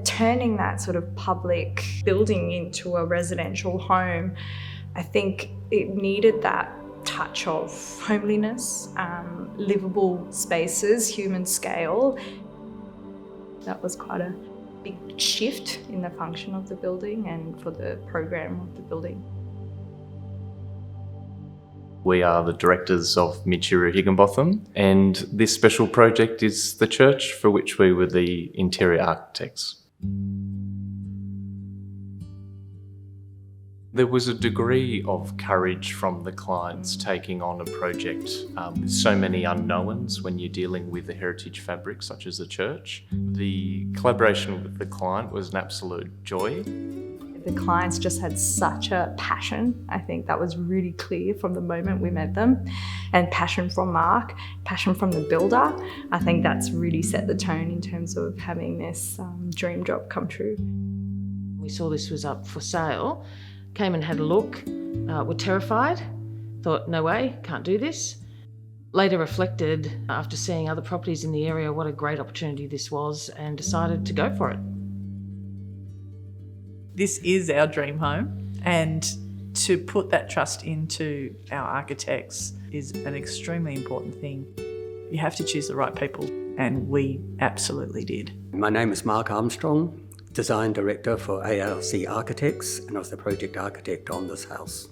Turning that sort of public building into a residential home, I think it needed that touch of homeliness, livable spaces, human scale. That was quite a big shift in the function of the building and for the program of the building. We are the directors of Michiru, Higginbotham, and this special project is the church for which we were the interior architects. There was a degree of courage from the clients taking on a project with so many unknowns when you're dealing with a heritage fabric such as the church. The collaboration with the client was an absolute joy. The clients just had such a passion. I think that was really clear from the moment we met them. And passion from Mark, passion from the builder. I think that's really set the tone in terms of having this dream job come true. We saw this was up for sale, came and had a look, were terrified, thought, no way, can't do this. Later reflected, after seeing other properties in the area, what a great opportunity this was, and decided to go for it. This is our dream home, and to put that trust into our architects is an extremely important thing. You have to choose the right people, and we absolutely did. My name is Mark Armstrong, Design Director for ARC Architects, and I was the project architect on this house.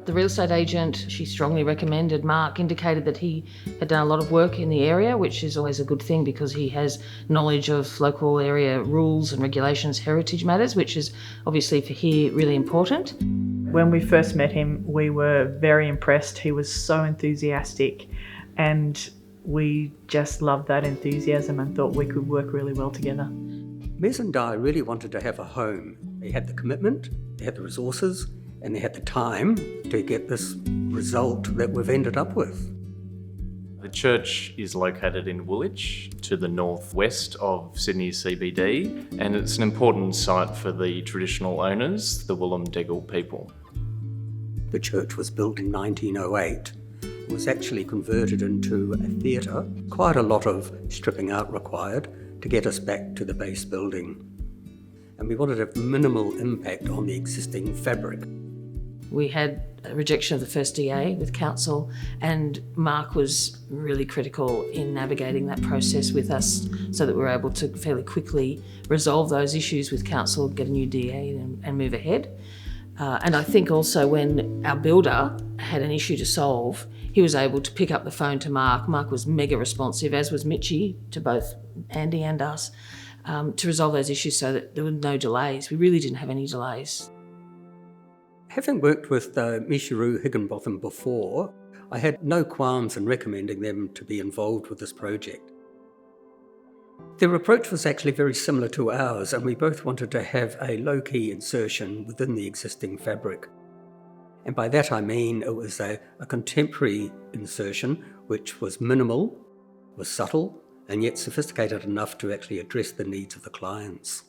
The real estate agent, she strongly recommended Mark, indicated that he had done a lot of work in the area, which is always a good thing because he has knowledge of local area rules and regulations, heritage matters, which is obviously for here really important. When we first met him, we were very impressed. He was so enthusiastic, and we just loved that enthusiasm and thought we could work really well together. Mez and Di really wanted to have a home. They had the commitment, they had the resources, and they had the time to get this result that we've ended up with. The church is located in Woolwich, to the northwest of Sydney CBD, and it's an important site for the traditional owners, the Wallumedegal people. The church was built in 1908. It was actually converted into a theatre. Quite a lot of stripping out required to get us back to the base building. And we wanted to have minimal impact on the existing fabric. We had a rejection of the first DA with council, and Mark was really critical in navigating that process with us so that we were able to fairly quickly resolve those issues with council, get a new DA and move ahead. And I think also when our builder had an issue to solve, he was able to pick up the phone to Mark. Mark was mega responsive, as was Mitchie, to both Andy and us, to resolve those issues so that there were no delays. We really didn't have any delays. Having worked with Michiru Higginbotham before, I had no qualms in recommending them to be involved with this project. Their approach was actually very similar to ours, and we both wanted to have a low-key insertion within the existing fabric. And by that I mean it was a contemporary insertion which was minimal, was subtle, and yet sophisticated enough to actually address the needs of the clients.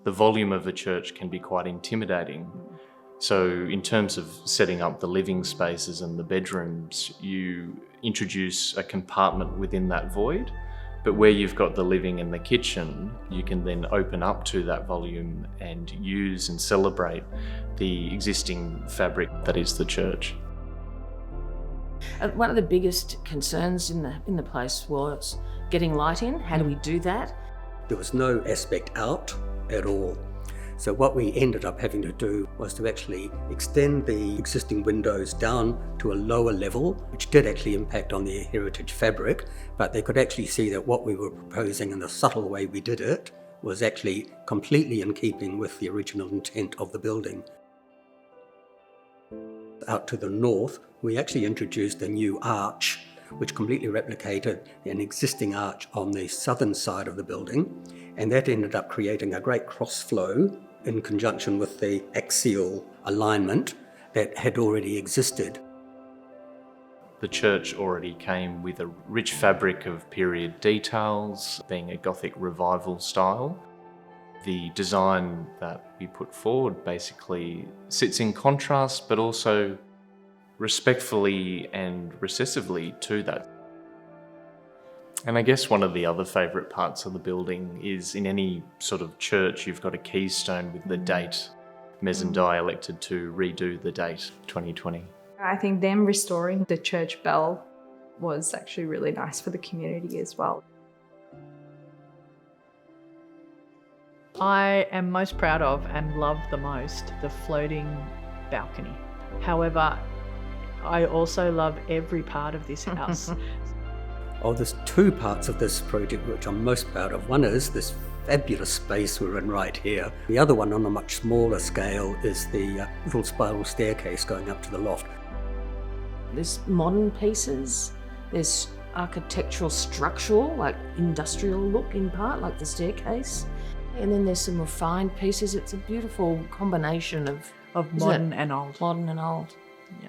The volume of the church can be quite intimidating. So in terms of setting up the living spaces and the bedrooms, you introduce a compartment within that void, but where you've got the living and the kitchen, you can then open up to that volume and use and celebrate the existing fabric that is the church. One of the biggest concerns in the place was getting light in. How do we do that? There was no aspect out at all. So what we ended up having to do was to actually extend the existing windows down to a lower level, which did actually impact on the heritage fabric, but they could actually see that what we were proposing and the subtle way we did it was actually completely in keeping with the original intent of the building. Out to the north, we actually introduced a new arch, which completely replicated an existing arch on the southern side of the building, and that ended up creating a great cross flow in conjunction with the axial alignment that had already existed. The church already came with a rich fabric of period details, being a Gothic revival style. The design that we put forward basically sits in contrast, but also respectfully and recessively to that. And I guess one of the other favourite parts of the building is in any sort of church, you've got a keystone with the date. Mes and Di elected to redo the date, 2020. I think them restoring the church bell was actually really nice for the community as well. I am most proud of and love the most the floating balcony. However, I also love every part of this house. Oh, there's two parts of this project which I'm most proud of. One is this fabulous space we're in right here. The other one, on a much smaller scale, is the little spiral staircase going up to the loft. There's modern pieces, there's architectural structural, like industrial look in part, like the staircase. And then there's some refined pieces. It's a beautiful combination of Of modern and old. Modern and old. Yeah.